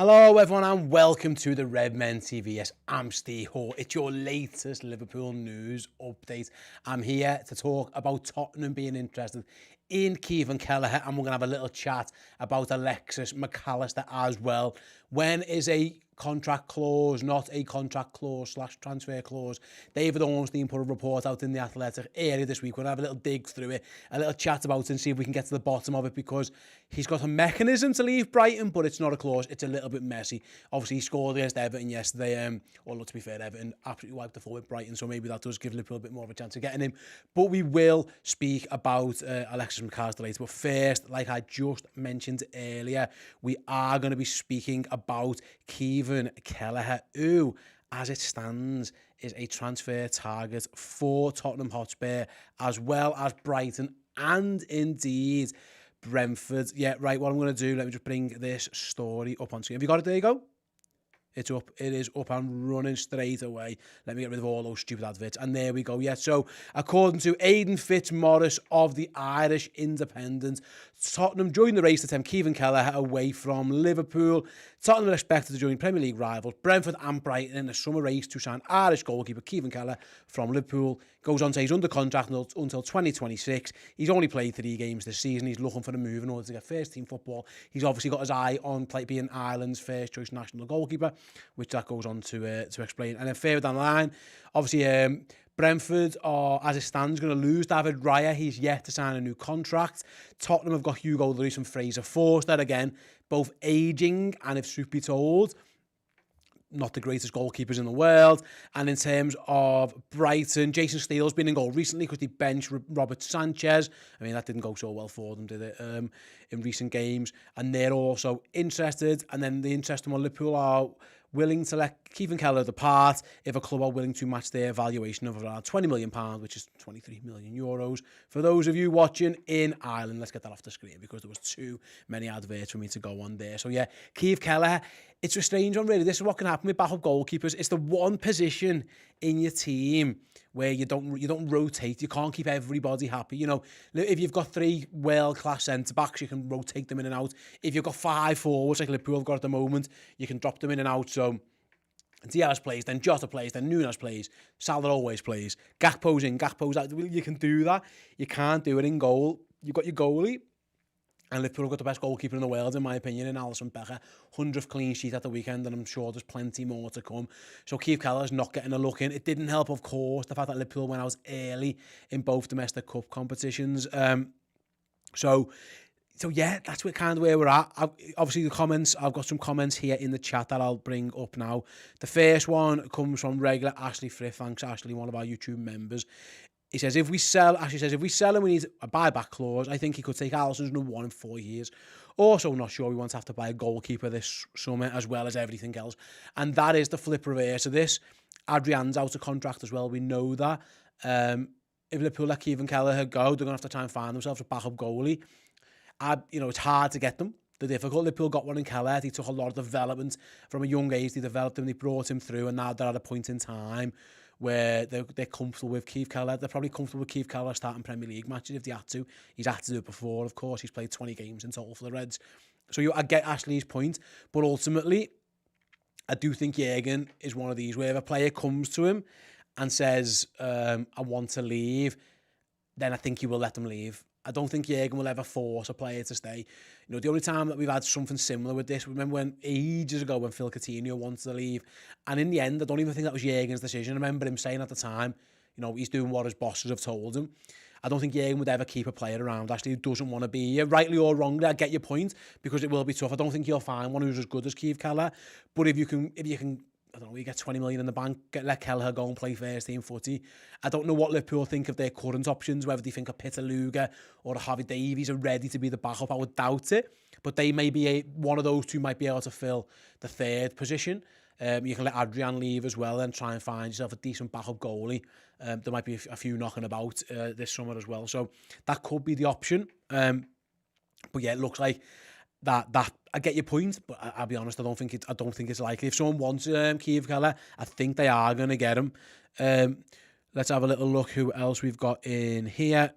Hello everyone and welcome to the Red Men TV. Yes, I'm Steve Hall. It's your latest Liverpool news update. I'm here to talk about Tottenham being interested in Caoimhin Kelleher, and we're going to have a little chat about Alexis McAllister as well. When is a contract clause not a contract clause / transfer clause? David Ornstein put a report out in The Athletic earlier this week. We're going to have a little dig through it, a little chat about it and see if we can get to the bottom of it, because he's got a mechanism to leave Brighton, but it's not a clause. It's a little bit messy. Obviously, he scored against Everton yesterday. Well, to be fair, Everton absolutely wiped the floor with Brighton, so maybe that does give Liverpool a bit more of a chance of getting him. But we will speak about Alexis McAllister later. But first, like I just mentioned earlier, we are going to be speaking about Caoimhin Kelleher, who, as it stands, is a transfer target for Tottenham Hotspur, as well as Brighton and indeed Brentford. Yeah, right, what I'm going to do, let me just bring this story up on screen. Have you got it? There you go. It's up. It is up and running straight away. Let me get rid of all those stupid adverts. And there we go. Yeah, so according to Aidan Fitzmaurice of the Irish Independent, Tottenham joined the race to tempt Caoimhin Kelleher away from Liverpool. Tottenham are expected to join Premier League rivals Brentford and Brighton in a summer race to sign Irish goalkeeper Caoimhin Kelleher from Liverpool. Goes on to say he's under contract until 2026. He's only played 3 games this season. He's looking for a move in order to get first team football. He's obviously got his eye on being Ireland's first choice national goalkeeper, which that goes on to explain. And then further down the line, obviously Brentford are, as it stands, going to lose David Raya. He's yet to sign a new contract. Tottenham have got Hugo Lloris and Fraser Forster, again, both ageing, and if truth be told, not the greatest goalkeepers in the world. And in terms of Brighton, Jason Steele's been in goal recently because they benched Robert Sanchez. I mean, that didn't go so well for them, did it, in recent games? And they're also interested. And then the interesting one, Liverpool are willing to let Caoimhin Kelleher depart if a club are willing to match their valuation of around £20 million, which is 23 million euros. For those of you watching in Ireland, let's get that off the screen because there was too many adverts for me to go on there. So yeah, Caoimhin Kelleher, it's a strange one really. This is what can happen with backup goalkeepers. It's the one position in your team where you don't rotate. You can't keep everybody happy. You know, if you've got 3 world-class centre-backs, you can rotate them in and out. If you've got 5 forwards, like Liverpool have got at the moment, you can drop them in and out. So Diaz plays, then Jota plays, then Nunes plays, Salah always plays, Gakpo's in, Gakpo's out. You can do that. You can't do it in goal. You've got your goalie. And Liverpool have got the best goalkeeper in the world, in my opinion, in Alisson Becker. 100th clean sheet at the weekend, and I'm sure there's plenty more to come. So Caoimhin Kelleher's not getting a look in. It didn't help, of course, the fact that Liverpool went out early in both domestic cup competitions. So yeah, that's kind of where we're at. Obviously, the comments, I've got some comments here in the chat that I'll bring up now. The first one comes from regular Ashley Frith. Thanks, Ashley, one of our YouTube members. He says, if we sell him, we need a buyback clause. I think he could take Alisson's number 1 in 4 years. Also, not sure we want to have to buy a goalkeeper this summer as well as everything else. And that is the flip reverse of this. Adrian's out of contract as well. We know that. If Liverpool let Caoimhin Kelleher go, they're going to have to try and find themselves a backup goalie. It's hard to get them. They're difficult. Liverpool got one in Kelleher. He took a lot of development from a young age. They developed him. They brought him through. And now they're at a point in time where they're comfortable with Caoimhin Kelleher. They're probably comfortable with Caoimhin Kelleher starting Premier League matches if they had to. He's had to do it before, of course. He's played 20 games in total for the Reds. So I get Ashley's point. But ultimately, I do think Jürgen is one of these where if a player comes to him and says, I want to leave, then I think he will let them leave. I don't think Jürgen will ever force a player to stay. You know, the only time that we've had something similar with this, remember when ages ago when Phil Coutinho wanted to leave, and in the end, I don't even think that was Jürgen's decision. I remember him saying at the time, you know, he's doing what his bosses have told him. I don't think Jürgen would ever keep a player around, actually, who doesn't want to be here. Rightly or wrongly, I get your point, because it will be tough. I don't think you'll find one who's as good as Caoimhin Kelleher, but if you can, I don't know, you get 20 million in the bank, let Kelleher go and play first team footy. I don't know what Liverpool think of their current options, whether they think a Peter Luger or a Harvey Davies are ready to be the backup. I would doubt it, but they may be one of those two might be able to fill the 3rd position. You can let Adrian leave as well and try and find yourself a decent backup goalie. There might be a few knocking about this summer as well, so that could be the option. But yeah, it looks like that I get your point, but I'll be honest, I don't think it's likely. If someone wants Caoimhin Kelleher, I think they are going to get him. Let's have a little look who else we've got in here.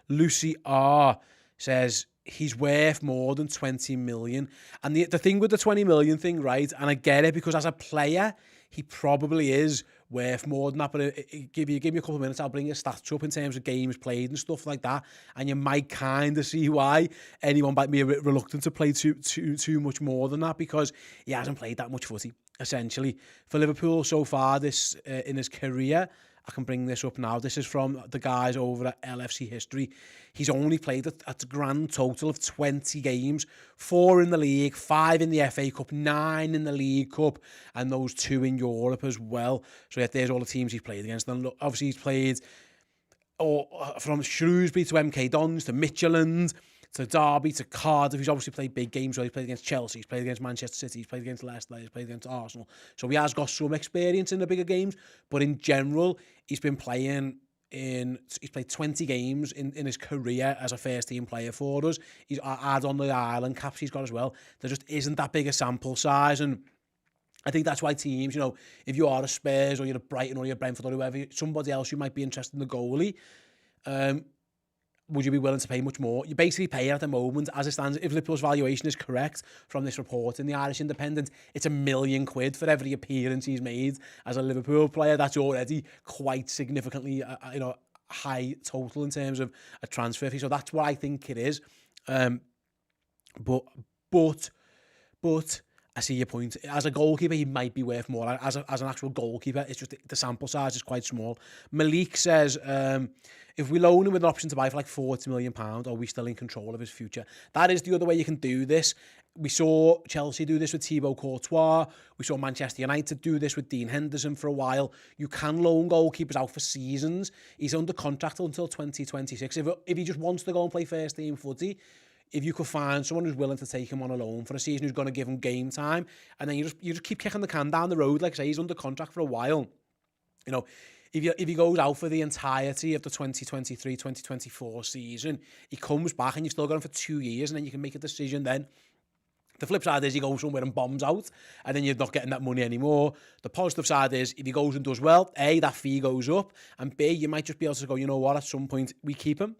Lucy R says he's worth more than 20 million. And the thing with the 20 million thing, right, and I get it, because as a player, he probably is worth more than that. But give me a couple of minutes, I'll bring your stats up in terms of games played and stuff like that, and you might kind of see why anyone might be reluctant to play too much more than that, because he hasn't played that much footy, essentially. For Liverpool so far this in his career, I can bring this up now. This is from the guys over at LFC History. He's only played at a grand total of 20 games, 4 in the league, 5 in the FA Cup, 9 in the League Cup, and those 2 in Europe as well. So yeah, there's all the teams he's played against. And obviously he's played from Shrewsbury to MK Dons to Midtjylland to Derby to Cardiff. He's obviously played big games. He's played against Chelsea, he's played against Manchester City, he's played against Leicester, he's played against Arsenal. So he has got some experience in the bigger games, but in general, he's played 20 games in his career as a first team player for us. He's add on the Ireland caps he's got as well. There just isn't that big a sample size, and I think that's why teams, if you are a Spurs or you're a Brighton or you're a Brentford or whoever, somebody else you might be interested in the goalie, would you be willing to pay much more? You're basically paying at the moment, as it stands, if Liverpool's valuation is correct from this report in the Irish Independent, it's £1 million for every appearance he's made as a Liverpool player. That's already quite significantly, high total in terms of a transfer fee. So that's what I think it is. But I see your point. As a goalkeeper, he might be worth more. As an actual goalkeeper, it's just the sample size is quite small. Malik says, if we loan him with an option to buy for like £40 million, are we still in control of his future? That is the other way you can do this. We saw Chelsea do this with Thibaut Courtois. We saw Manchester United do this with Dean Henderson for a while. You can loan goalkeepers out for seasons. He's under contract until 2026. If he just wants to go and play first team footy, if you could find someone who's willing to take him on a loan for a season, who's going to give him game time, and then you just keep kicking the can down the road. Like I say, he's under contract for a while. If he goes out for the entirety of the 2023-2024 season, he comes back and you've still got him for 2 years, and then you can make a decision then. The flip side is he goes somewhere and bombs out, and then you're not getting that money anymore. The positive side is if he goes and does well, A, that fee goes up, and B, you might just be able to go, you know what, at some point we keep him.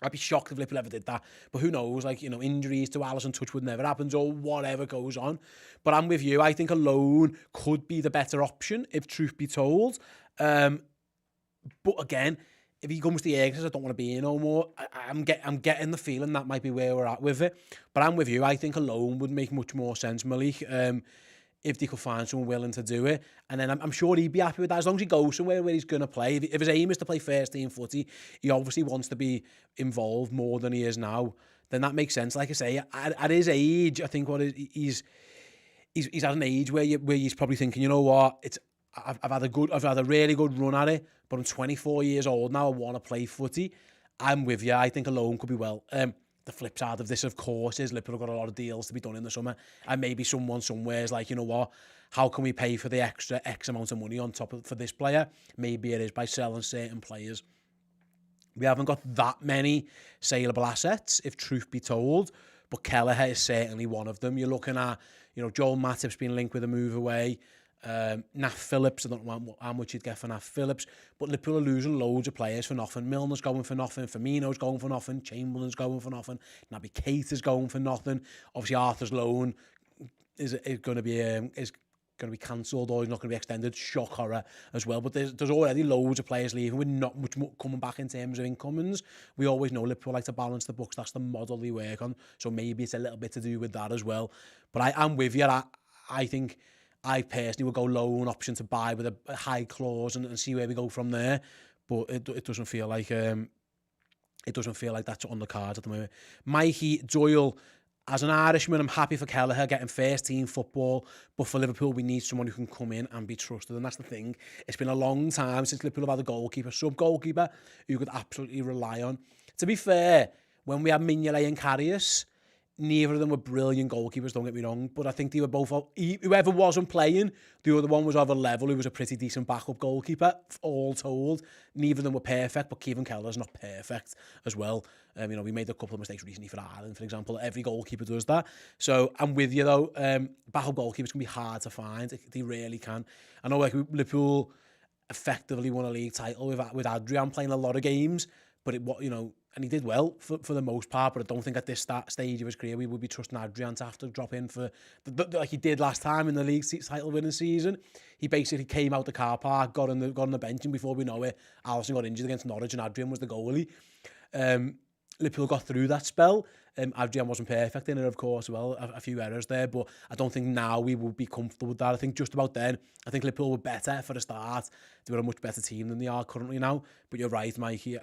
I'd be shocked if Liverpool ever did that. But who knows, injuries to Alisson Touchwood never happens, or whatever goes on. But I'm with you. I think a loan could be the better option, if truth be told. But again, if he comes to the eggs, I don't want to be here no more. I'm getting the feeling that might be where we're at with it. But I'm with you. I think a loan would make much more sense, Malik. If they could find someone willing to do it. And then I'm sure he'd be happy with that, as long as he goes somewhere where he's going to play. If his aim is to play first team footy, he obviously wants to be involved more than he is now, then that makes sense. Like I say, at his age, I think he's at an age where he's probably thinking, you know what, I've had a really good run at it, but I'm 24 years old now, I want to play footy. I'm with you. I think a loan could be well. The flip side of this, of course, is Liverpool have got a lot of deals to be done in the summer, and maybe someone somewhere is like, you know what, how can we pay for the extra X amount of money on top for this player? Maybe it is by selling certain players. We haven't got that many saleable assets, if truth be told, but Kelleher is certainly one of them. You're looking at, Joel Matip's been linked with a move away. Naf Phillips, I don't know how much you'd get for Naf Phillips, but Liverpool are losing loads of players for nothing. Milner's going for nothing, Firmino's going for nothing, Chamberlain's going for nothing, Naby Keita's going for nothing. Obviously Arthur's loan is going to be cancelled, or he's not going to be extended. Shock horror as well. But there's already loads of players leaving with not much coming back in terms of incomings. We always know Liverpool like to balance the books. That's the model they work on. So maybe it's a little bit to do with that as well. But I'm with you. I think I personally would go loan option to buy with a high clause and see where we go from there. But it doesn't feel like that's on the cards at the moment. Mikey Doyle, as an Irishman, I'm happy for Kelleher getting first team football, but for Liverpool, we need someone who can come in and be trusted, and that's the thing. It's been a long time since Liverpool have had a sub-goalkeeper, who could absolutely rely on. To be fair, when we had Mignolet and Karius, neither of them were brilliant goalkeepers, don't get me wrong, but I think they were both, whoever wasn't playing, the other one was of a level who was a pretty decent backup goalkeeper, all told. Neither of them were perfect, but Caoimhin Kelleher's not perfect as well. We made a couple of mistakes recently for Ireland, for example. Every goalkeeper does that. So I'm with you, though. Backup goalkeepers can be hard to find. They really can. I know Liverpool effectively won a league title with Adrian playing a lot of games, but and he did well for the most part, but I don't think at this stage of his career we would be trusting Adrian to have to drop in for, like he did last time in the league title winning season. He basically came out the car park, got on the bench, and before we know it, Alisson got injured against Norwich and Adrian was the goalie. Liverpool got through that spell. Adrian wasn't perfect in it, of course, well, a few errors there, but I don't think now we will be comfortable with that. I think just about then, I think Liverpool were better for the start. They were a much better team than they are currently now, but you're right, Mikey.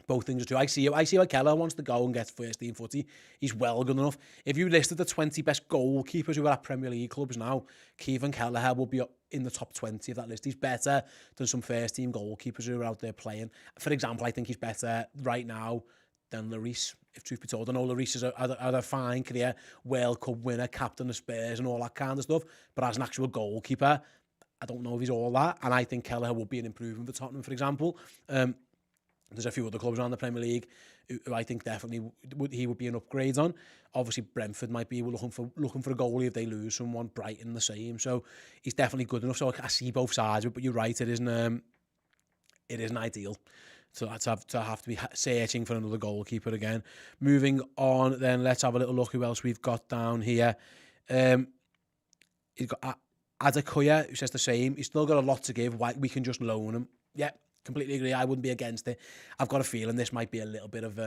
Both things are true. I see how Kelleher wants to go and get first team footy. He's well good enough. If you listed the 20 best goalkeepers who are at Premier League clubs now, Caoimhin Kelleher will be in the top 20 of that list. He's better than some first team goalkeepers who are out there playing. For example, I think he's better right now than Lloris, if truth be told. I know Lloris has had a fine career, World Cup winner, captain of Spurs and all that kind of stuff, but as an actual goalkeeper, I don't know if he's all that, and I think Kelleher will be an improvement for Tottenham, for example. There's a few other clubs around the Premier League who I think definitely he would be an upgrade on. Obviously, Brentford might be looking for a goalie if they lose someone. Brighton the same. So he's definitely good enough. So I see both sides of it, but you're right. It isn't ideal to have to be searching for another goalkeeper again. Moving on, then let's have a little look who else we've got down here. He's got Adekoya, who says the same. He's still got a lot to give. Why we can just loan him? Yeah. Completely agree. I wouldn't be against it. I've got a feeling this might be a little bit of,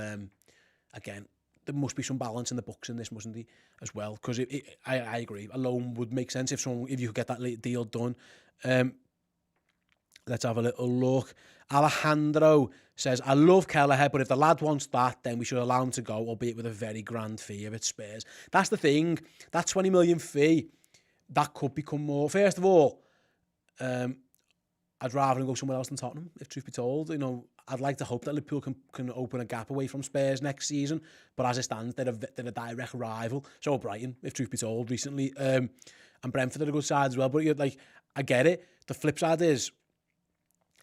again, there must be some balance in the books in this, mustn't there, as well? Because I agree. A loan would make sense if you could get that deal done. Let's have a little look. Alejandro says, I love Kelleher, but if the lad wants that, then we should allow him to go, albeit with a very grand fee if it Spurs. That's the thing. That 20 million fee, that could become more. First of all, I'd rather him go somewhere else than Tottenham, if truth be told. You know, I'd like to hope that Liverpool can open a gap away from Spurs next season, but as it stands, they're a direct rival. So Brighton, if truth be told, recently, and Brentford are a good side as well. But I get it. The flip side is,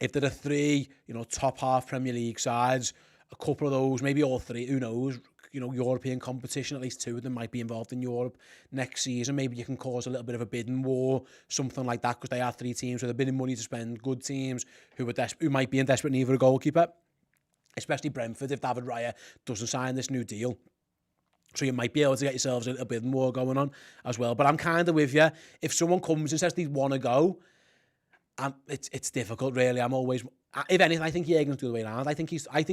if there are three, top half Premier League sides, a couple of those, maybe all three, who knows? European competition, at least two of them might be involved in Europe next season. Maybe you can cause a little bit of a bidding war, something like that, because they are three teams with a bidding money to spend, good teams who might be in desperate need of a goalkeeper, especially Brentford if David Raya doesn't sign this new deal. So you might be able to get yourselves a little bidding war going on as well. But I'm kind of with you. If someone comes and says they want to go, it's difficult, really. I'm always, if anything, I think Jürgen's the other way around. I think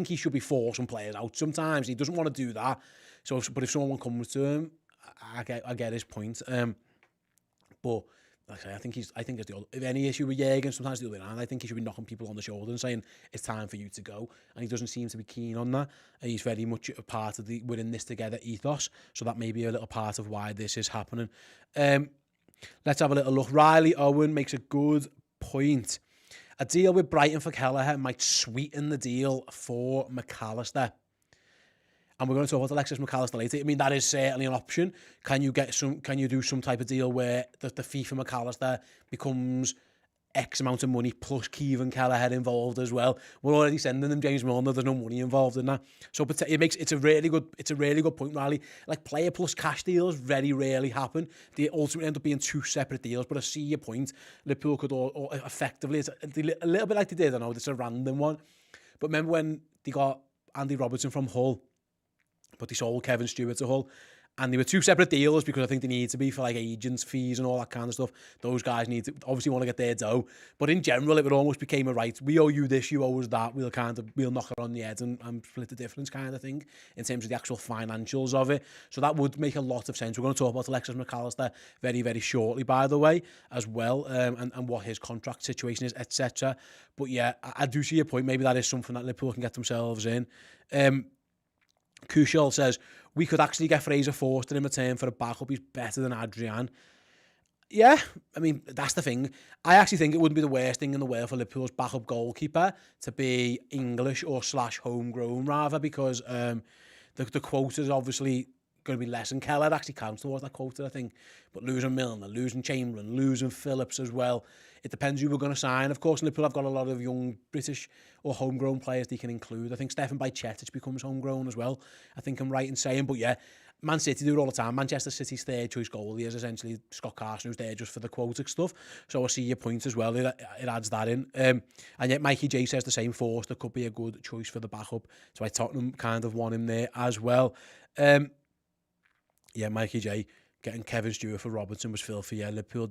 he should be forcing players out. Sometimes he doesn't want to do that. So, but if someone comes to him, I get his point. But like I say, I think it's the other. If any issue with Jürgen, sometimes the other way around. I think he should be knocking people on the shoulder and saying it's time for you to go. And he doesn't seem to be keen on that. He's very much a part of the we're in this together ethos. So that may be a little part of why this is happening. Let's have a little look. Riley Owen makes a good point. A deal with Brighton for Kelleher might sweeten the deal for McAllister. And we're going to talk about Alexis McAllister later. I mean, that is certainly an option. Can you do some type of deal where the fee for McAllister becomes X amount of money plus Caoimhin Kelleher involved as well? We're already sending them James Milner. There's no money involved in that. So it's a really good point, Riley. Like player plus cash deals very rarely happen. They ultimately end up being two separate deals. But I see your point. Liverpool could all effectively, it's a little bit like they did. I know it's a random one. But remember when they got Andy Robertson from Hull, but they sold Kevin Stewart to Hull, and they were two separate deals because I think they need to be for like agents' fees and all that kind of stuff. Those guys obviously want to get their dough. But in general, it almost became a right. We owe you this, you owe us that. We'll knock it on the head and split the difference kind of thing in terms of the actual financials of it. So that would make a lot of sense. We're going to talk about Alexis McAllister very, very shortly, by the way, as well, and what his contract situation is, etc. But yeah, I do see your point. Maybe that is something that Liverpool can get themselves in. Kushal says, we could actually get Fraser Forster in return for a backup. He's better than Adrian. Yeah, I mean, that's the thing. I actually think it wouldn't be the worst thing in the world for Liverpool's backup goalkeeper to be English or / homegrown, rather, because the quota is obviously going to be less. And Kelleher actually counts towards that quota, I think. But losing Milner, losing Chamberlain, losing Phillips as well. It depends who we're going to sign. Of course, Liverpool have got a lot of young British or homegrown players they can include. I think Stefan Bajcetic becomes homegrown as well. I think I'm right in saying. But yeah, Man City do it all the time. Manchester City's third choice goalie is essentially Scott Carson, who's there just for the quotic stuff. So I see your point as well. It adds that in. And yet Mikey J says the same. Forster could be a good choice for the backup. So I Tottenham kind of want him there as well. Yeah, Mikey J getting Kevin Stewart for Robertson was filthy. Yeah, Liverpool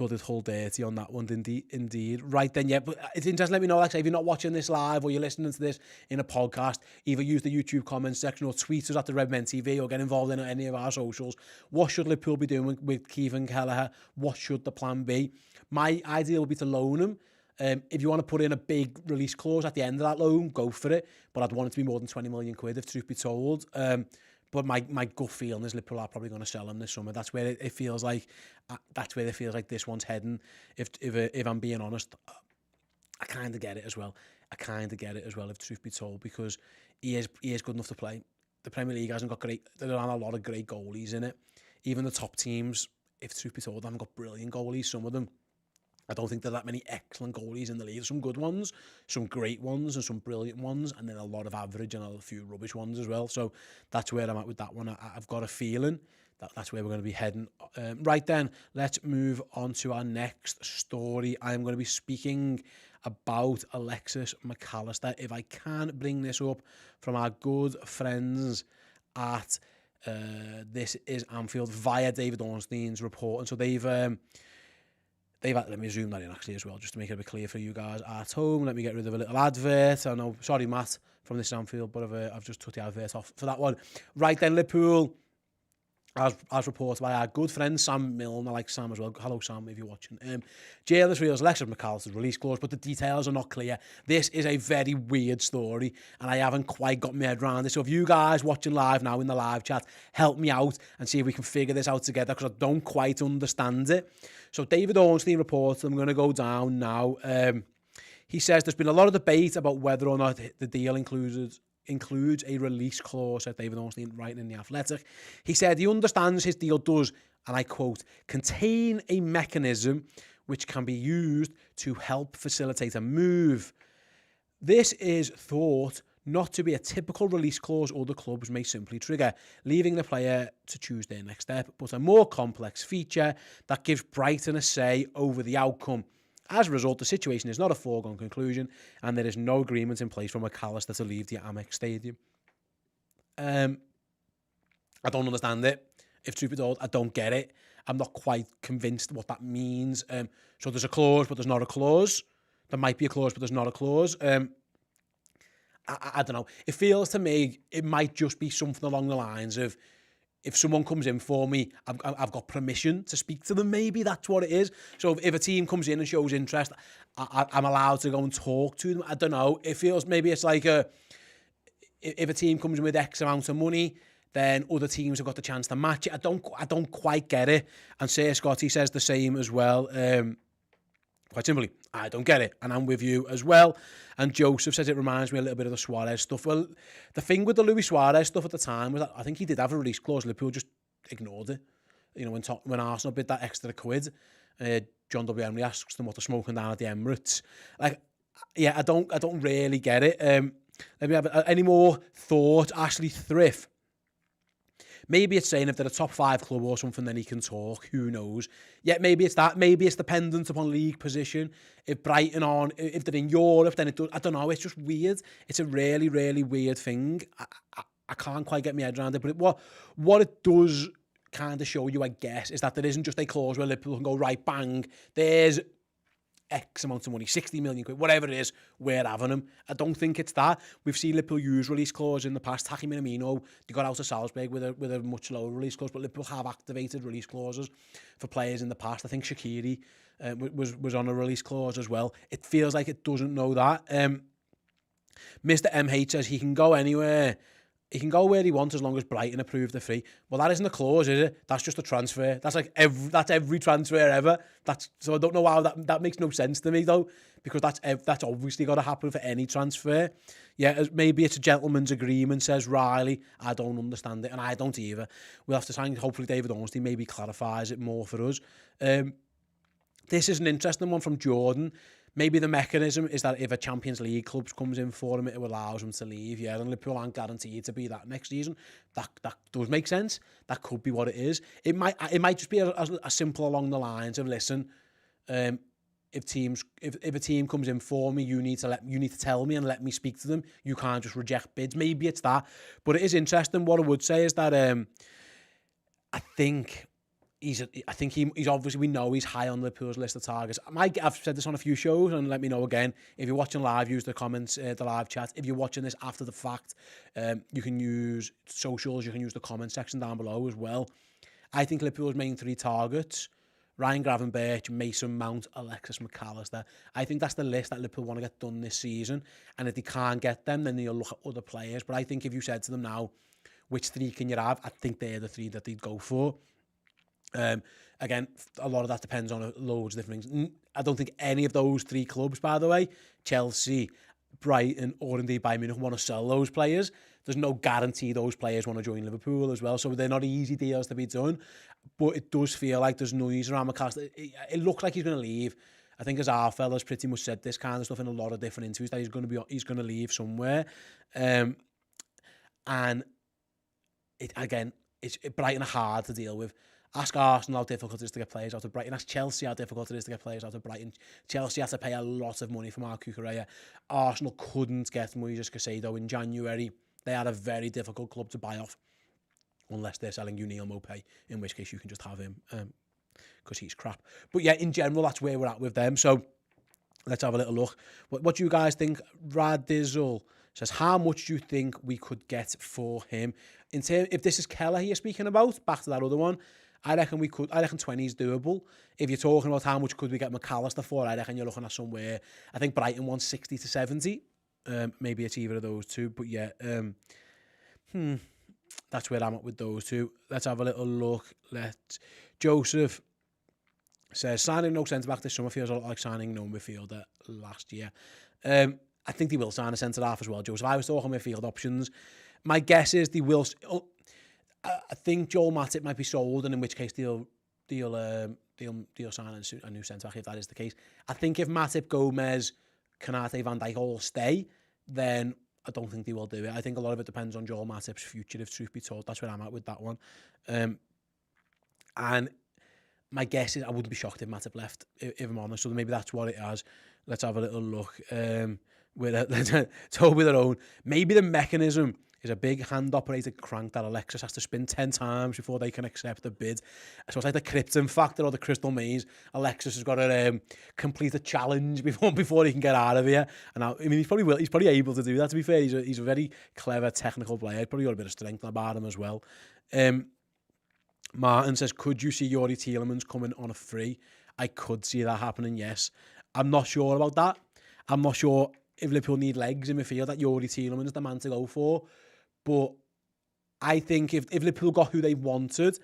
did hold dirty on that one, indeed. Right then, yeah, but it's interesting. Let me know, like, if you're not watching this live or you're listening to this in a podcast, either use the YouTube comments section or tweet us at the Redmen TV or get involved in any of our socials. What should Liverpool be doing with Caoimhin Kelleher? What should the plan be? My idea would be to loan him. If you want to put in a big release clause at the end of that loan, go for it. But I'd want it to be more than 20 million quid, if truth be told. But my gut feeling is Liverpool are probably going to sell him this summer. That's where it feels like. That's where it feels like this one's heading. If I'm being honest, I kind of get it as well. If truth be told, because he is good enough to play. The Premier League hasn't got great. There aren't a lot of great goalies in it. Even the top teams, if truth be told, haven't got brilliant goalies. Some of them. I don't think there are that many excellent goalies in the league. There's some good ones, some great ones, and some brilliant ones, and then a lot of average and a few rubbish ones as well. So that's where I'm at with that one. I've got a feeling that's where we're going to be heading. Right then, let's move on to our next story. I'm going to be speaking about Alexis McAllister. If I can bring this up from our good friends at This Is Anfield via David Ornstein's report. And so let me zoom that in actually as well, just to make it a bit clear for you guys at home. Let me get rid of a little advert. I know, sorry Matt from This Is Anfield, but I've just took the advert off for that one. Right then, Liverpool, as reported by our good friend Sam Milne. I like Sam as well. Hello Sam, if you're watching. Jailers reveals Alexis McAllister's release clause, but the details are not clear. This is a very weird story, and I haven't quite got my head around it. So if you guys watching live now in the live chat, help me out and see if we can figure this out together, because I don't quite understand it. So David Ornstein reports, I'm going to go down now. He says there's been a lot of debate about whether or not the deal includes a release clause, said David Ornstein, writing in The Athletic. He said he understands his deal does, and I quote, contain a mechanism which can be used to help facilitate a move. This is thought not to be a typical release clause other clubs may simply trigger, leaving the player to choose their next step, but a more complex feature that gives Brighton a say over the outcome. As a result, the situation is not a foregone conclusion, and there is no agreement in place for McAllister to leave the Amex Stadium. I don't understand it. If truth be told, I don't get it. I'm not quite convinced what that means. So there's a clause, but there's not a clause. There might be a clause, but there's not a clause. I don't know. It feels to me it might just be something along the lines of, if someone comes in for me, I've got permission to speak to them. Maybe that's what it is. So if a team comes in and shows interest, I'm allowed to go and talk to them. I don't know. It feels maybe it's like if a team comes in with X amount of money, then other teams have got the chance to match it. I don't quite get it. And Sir Scotty says the same as well. Quite simply, I don't get it, and I'm with you as well. And Joseph says it reminds me a little bit of the Suarez stuff. Well, the thing with the Luis Suarez stuff at the time was that I think he did have a release clause. Liverpool just ignored it. You know, when Arsenal bid that extra quid, John W. Emery asks them what they're smoking down at the Emirates. Like, yeah, I don't really get it. Let me have any more thought. Ashley Thrift. Maybe it's saying if they're a top 5 club or something, then he can talk. Who knows? Yeah, maybe it's that. Maybe it's dependent upon league position. If Brighton if they're in Europe, then it does. I don't know. It's just weird. It's a really, really weird thing. I can't quite get my head around it. But what it does kind of show you, I guess, is that there isn't just a clause where Liverpool can go, right, bang, there's X amount of money, 60 million quid, whatever it is, we're having him. I don't think it's that. We've seen Liverpool use release clause in the past. Taki Minamino, they got out of Salzburg with a much lower release clause, but Liverpool have activated release clauses for players in the past. I think Shaqiri was on a release clause as well. It feels like it doesn't know that. Mr. MH says he can go anywhere. He can go where he wants as long as Brighton approve the fee. Well, that isn't a clause, is it? That's just a transfer. That's like every transfer ever. So I don't know how that makes no sense to me though, because that's obviously got to happen for any transfer. Yeah, maybe it's a gentleman's agreement, says Riley. I don't understand it, and I don't either. We'll have to try and hopefully David Ornstein maybe clarifies it more for us. This is an interesting one from Jordan. maybe the mechanism is that if a Champions League club comes in for him, it allows him to leave. Yeah, and Liverpool aren't guaranteed to be that next season. That does make sense. That could be what it is. It might just be a simple along the lines of, listen, if a team comes in for me, you need to tell me and let me speak to them. You can't just reject bids. Maybe it's that, but it is interesting. What I would say is that I think he's obviously, we know he's high on Liverpool's list of targets. I've said this on a few shows, and let me know again. If you're watching live, use the comments, the live chat. If you're watching this after the fact, you can use socials, you can use the comment section down below as well. I think Liverpool's main 3 targets: Ryan Gravenberch, Mason Mount, Alexis McAllister. I think that's the list that Liverpool want to get done this season. And if they can't get them, then they'll look at other players. But I think if you said to them now, which 3 can you have? I think they're the 3 that they'd go for. Again, a lot of that depends on loads of different things. I don't think any of those 3 clubs, by the way, Chelsea, Brighton, or indeed Bayern Munich, want to sell those players. There's no guarantee those players want to join Liverpool as well, so they're not easy deals to be done. But it does feel like there's noise around McAllister. It looks like he's going to leave. I think as our fellas pretty much said this kind of stuff in a lot of different interviews, that he's going to leave somewhere. And Brighton are hard to deal with. Ask Arsenal how difficult it is to get players out of Brighton. Ask Chelsea how difficult it is to get players out of Brighton. Chelsea had to pay a lot of money for Marc Cucurella. Arsenal couldn't get Moises Caicedo in January. They had a very difficult club to buy off, unless they're selling you Neil Maupay, in which case you can just have him, because he's crap. But yeah, in general, that's where we're at with them. So let's have a little look. What do you guys think? Radizzle says, how much do you think we could get for him? If this is Kelleher you're speaking about, back to that other one, I reckon 20 is doable. If you're talking about how much could we get McAllister for, I reckon you're looking at somewhere, I think Brighton wants 60 to 70. Maybe it's either of those 2, but yeah, that's where I'm at with those 2. Let's have a little look. Joseph says, signing no centre-back this summer feels a lot like signing no midfielder last year. I think they will sign a centre-half as well, Joseph. I was talking midfield options. My guess is they will. I think Joel Matip might be sold, and in which case they'll sign a new centre-back if that is the case. I think if Matip, Gomez, Konate, Van Dijk all stay, then I don't think they will do it. I think a lot of it depends on Joel Matip's future, if truth be told. That's where I'm at with that one. And my guess is I wouldn't be shocked if Matip left, if I'm honest. So maybe that's what it is. Let's have a little look. Told with their own. Maybe the mechanism is a big hand-operated crank that Alexis has to spin 10 times before they can accept the bid. So it's like the Krypton factor or the Crystal Maze. Alexis has got to complete a challenge before he can get out of here. And I mean, he's probably able to do that, to be fair. He's a very clever, technical player. He's probably got a bit of strength about him as well. Martin says, could you see Yuri Tielemans coming on a free? I could see that happening, yes. I'm not sure about that. I'm not sure if Liverpool need legs in midfield, that Yuri Tielemans is the man to go for. But I think if Liverpool got who they wanted,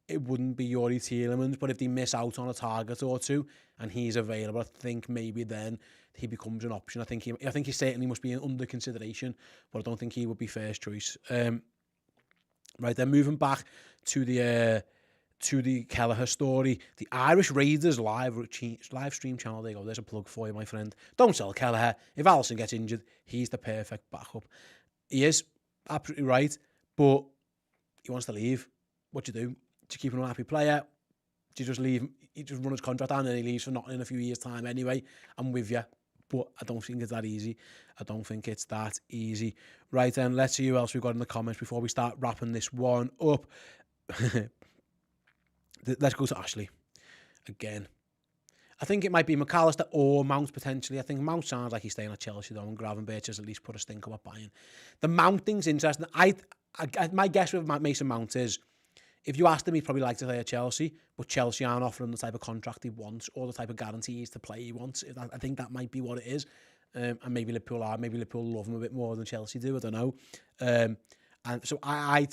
it wouldn't be Yuri Tielemans. But if they miss out on a target or 2 and he's available, I think maybe then he becomes an option. I think he certainly must be under consideration, but I don't think he would be first choice. Right, then moving back to the Kelleher story, the Irish Raiders live stream channel. There you go. There's a plug for you, my friend. Don't sell Kelleher. If Alisson gets injured, he's the perfect backup. He is absolutely right, but he wants to leave. What do? Do you keep him an unhappy player? Do you just leave? You just run his contract down and he leaves for nothing in a few years' time anyway. I'm with you, but I don't think it's that easy. Right then, let's see who else we've got in the comments before we start wrapping this one up. Let's go to Ashley again. I think it might be McAllister or Mount potentially. I think Mount sounds like he's staying at Chelsea though, and Gravenberch has at least put a stink about buying. The Mount thing's interesting. My guess with Mason Mount is, if you asked him, he'd probably like to play at Chelsea, but Chelsea aren't offering the type of contract he wants or the type of guarantees to play he wants. I think that might be what it is. And maybe Liverpool love him a bit more than Chelsea do. I don't know. And so I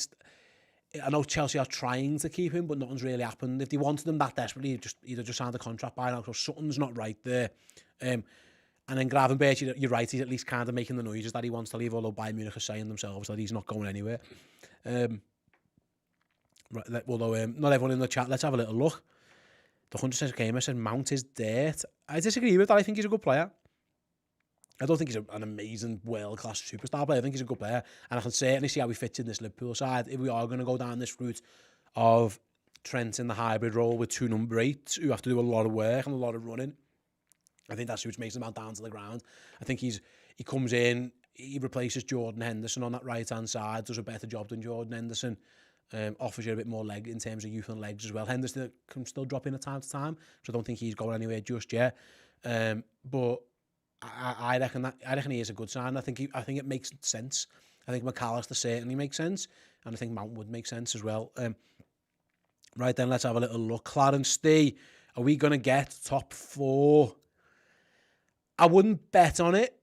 know Chelsea are trying to keep him, but nothing's really happened. If they wanted him that desperately, either just signed a contract by now, so something's not right there. And then Gravenberch, you're right, he's at least kind of making the noises that he wants to leave, although Bayern Munich are saying themselves that he's not going anywhere. Right, although not everyone in the chat, let's have a little look. The Hunter says, Gamer says, Mount is dirt. I disagree with that. I think he's a good player. I don't think he's an amazing world-class superstar player. I think he's a good player. And I can certainly see how he fits in this Liverpool side. If we are going to go down this route of Trent in the hybrid role with 2 number 8s who have to do a lot of work and a lot of running, I think that's what makes him out down to the ground. I think he comes in, he replaces Jordan Henderson on that right-hand side, does a better job than Jordan Henderson, offers you a bit more leg in terms of youth and legs as well. Henderson can still drop in at time to time, so I don't think he's going anywhere just yet. But I reckon he is a good sign. I think it makes sense. I think McAllister certainly makes sense, and I think Mount would make sense as well. Right then, let's have a little look. Clarence D, are we going to get top 4? I wouldn't bet on it,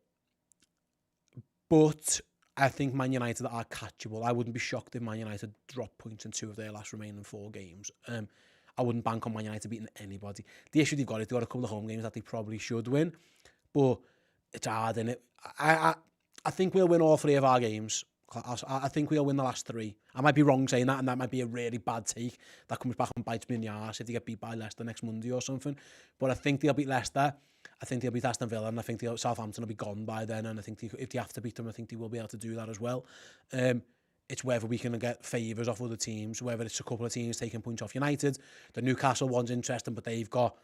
but I think Man United are catchable. I wouldn't be shocked if Man United drop points in 2 of their last remaining 4 games. I wouldn't bank on Man United beating anybody. The issue they've got is they've got a couple of home games that they probably should win, but it's hard, innit? I think we'll win all 3 of our games. I think we'll win the last 3. I might be wrong saying that, and that might be a really bad take that comes back and bites me in the arse if they get beat by Leicester next Monday or something. But I think they'll beat Leicester. I think they'll beat Aston Villa, and I think Southampton will be gone by then. And I think if they have to beat them, I think they will be able to do that as well. It's whether we can get favours off other teams, whether it's a couple of teams taking points off United. The Newcastle one's interesting, but they've got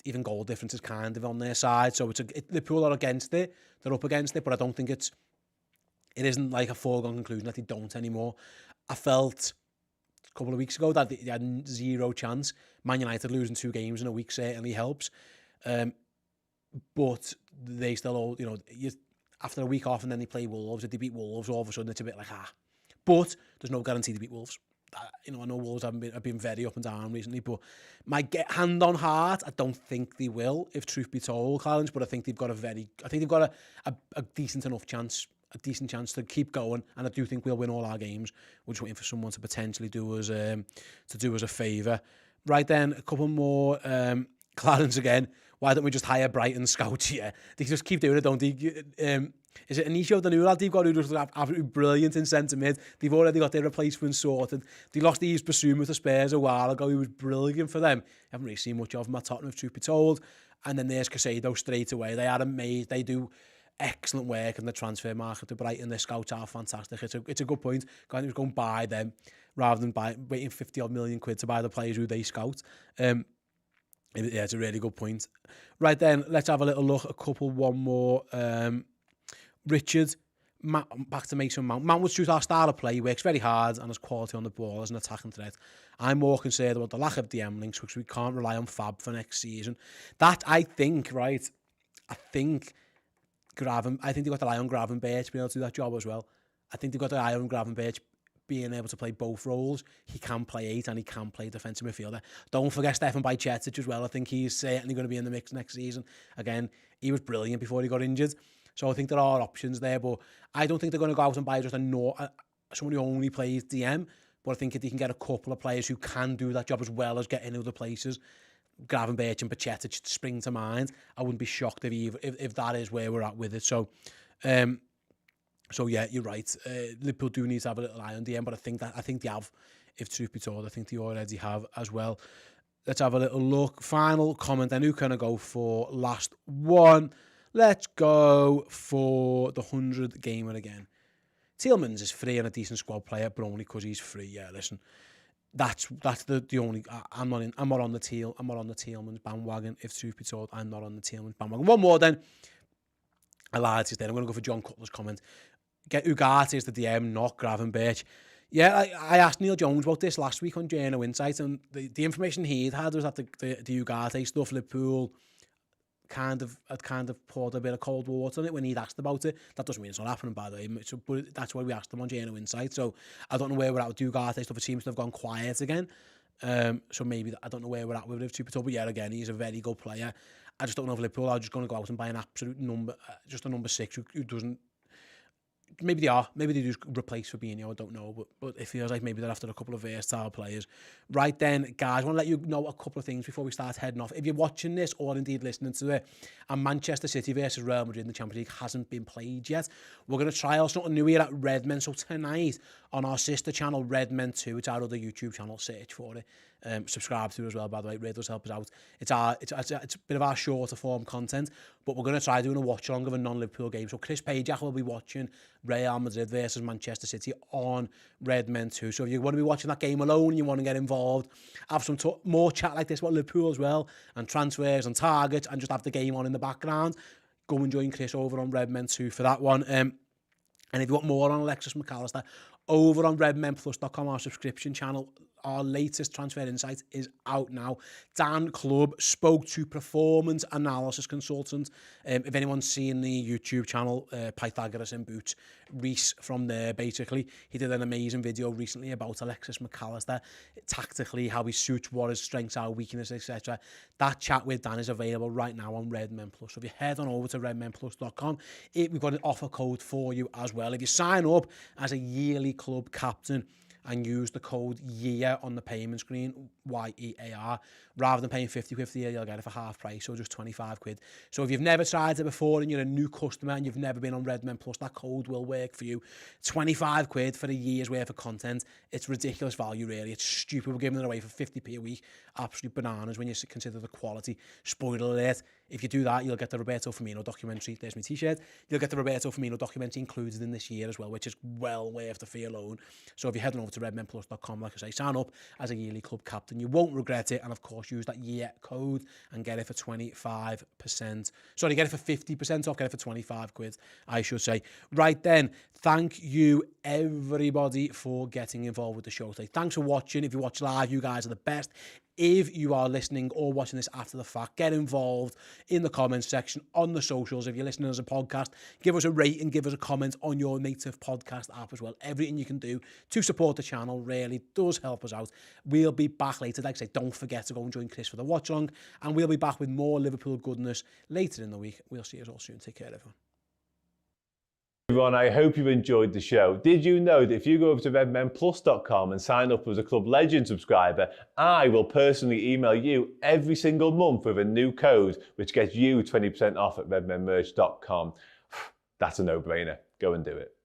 even goal differences kind of on their side. So Liverpool are against it. They're up against it, but I don't think it isn't like a foregone conclusion that they don't anymore. I felt a couple of weeks ago that they had 0 chance. Man United losing 2 games in a week certainly helps. But they still all, after a week off and then they play Wolves, if they beat Wolves, all of a sudden it's a bit like, But there's no guarantee they beat Wolves. I know Wolves have been very up and down recently, but my hand on heart, I don't think they will, if truth be told, Clarence, but I think they've got a decent enough chance, a decent chance to keep going, and I do think we'll win all our games. We're just waiting for someone to potentially do us a favour. Right then, a couple more. Clarence again. Why don't we just hire Brighton scouts here? They just keep doing it, don't they? Is it Anisho, the new lad they've got, who just absolutely brilliant in centre mid? They've already got their replacement sorted. They lost Yves Bassoum with the Spurs a while ago. He was brilliant for them. I haven't really seen much of him at Tottenham, if truth be told. And then there's Casado straight away. They do excellent work in the transfer market to Brighton. Their scouts are fantastic. It's a good point. Go and buy them rather than waiting 50 odd million quid to buy the players who they scout. Yeah, it's a really good point. Right then, let's have a little look. One more. Richard, back to Mason Mount. Mount would suit our style of play. He works very hard and has quality on the ball as an attacking threat. I'm more concerned about the lack of DM links, which we can't rely on Fab for next season. That, I think they've got the eye on Gravenberch being able to do that job as well. I think they've got the eye on Gravenberch being able to play both roles. He can play 8 and he can play defensive midfielder. Don't forget Stefan Bajcetic as well. I think he's certainly going to be in the mix next season. Again, he was brilliant before he got injured. So I think there are options there, but I don't think they're going to go out and buy just someone who only plays DM. But I think if they can get a couple of players who can do that job as well as get in other places, Gravenberch and Bajcetic spring to mind, I wouldn't be shocked if that is where we're at with it. So yeah, you're right. Liverpool do need to have a little eye on DM, but I think they have. If truth be told, I think they already have as well. Let's have a little look. Final comment. Then who can I go for last one? Let's go for the 100 gamer again. Tielemans is free and a decent squad player, but only because he's free. Yeah, listen, that's the only. I'm not on the Tielemans bandwagon. If truth be told, I'm not on the Tielemans bandwagon. One more then. I lied to you. I'm going to go for John Cutler's comment. Get Ugarte as the DM, not Gravenberch. Yeah, I asked Neil Jones about this last week on Journo Insight, and the information he'd had was that the Ugarte stuff, Liverpool kind of poured a bit of cold water on it when he'd asked about it. That doesn't mean it's not happening, by the way. But that's why we asked him on Journo Insight. So I don't know where we're at with Ugarte stuff. It seems to have gone quiet again. So maybe I don't know where we're at with it. But yeah, again, he's a very good player. I just don't know if Liverpool are just going to go out and buy an absolute number, just a number 6 who doesn't. Maybe they are. Maybe they just replace Fabinho. I don't know. But it feels like maybe they're after a couple of versatile players. Right then, guys, I want to let you know a couple of things before we start heading off. If you're watching this or indeed listening to it, and Manchester City versus Real Madrid in the Champions League hasn't been played yet, we're going to trial something new here at Redmen. So tonight on our sister channel, Redmen 2, it's our other YouTube channel, search for it. subscribe to as well, by the way. It really does help us out. It's a bit of our shorter form content, but we're going to try doing a watch along of a non-Liverpool game. So Chris Pajak will be watching Real Madrid versus Manchester City on Red Men 2. So if you want to be watching that game alone, you want to get involved, have some more chat like this about Liverpool as well, and transfers and targets, and just have the game on in the background, go and join Chris over on Red Men 2 for that one. And if you want more on Alexis McAllister, over on redmenplus.com, our subscription channel, our latest transfer insight is out now. Dan Clubb spoke to performance analysis consultant. If anyone's seen the YouTube channel, Pythagoras in Boots, Reese from there, basically, he did an amazing video recently about Alexis McAllister, tactically, how he suits, what his strengths are, weaknesses, etc. That chat with Dan is available right now on Redmen Plus. So if you head on over to redmenplus.com, we've got an offer code for you as well. If you sign up as a yearly club captain and use the code YEAR on the payment screen, YEAR, rather than paying 50 quid for the year, you'll get it for half price, so just 25 quid. So if you've never tried it before and you're a new customer and you've never been on Redmen Plus, that code will work for you. 25 quid for a year's worth of content. It's ridiculous value, really. It's stupid. We're giving it away for 50p a week. Absolute bananas when you consider the quality. Spoiler alert, if you do that, you'll get the Roberto Firmino documentary. There's my t-shirt. You'll get the Roberto Firmino documentary included in this year as well, which is well worth the fee alone. So if you're heading over to redmenplus.com, like I say, sign up as a yearly club captain. You won't regret it. And of course, use that year code and get it for 25%. Sorry, get it for 50% off, get it for 25 quid, I should say. Right then, thank you everybody for getting involved with the show today. Thanks for watching. If you watch live, you guys are the best. If you are listening or watching this after the fact, get involved in the comments section, on the socials. If you're listening as a podcast, give us a rating, give us a comment on your native podcast app as well. Everything you can do to support the channel really does help us out. We'll be back later. Like I say, don't forget to go and join Chris for the watch along, and we'll be back with more Liverpool goodness later in the week. We'll see you all soon. Take care, everyone. Everyone, I hope you enjoyed the show. Did you know that if you go over to redmenplus.com and sign up as a Club Legend subscriber, I will personally email you every single month with a new code which gets you 20% off at redmenmerch.com. That's a no-brainer. Go and do it.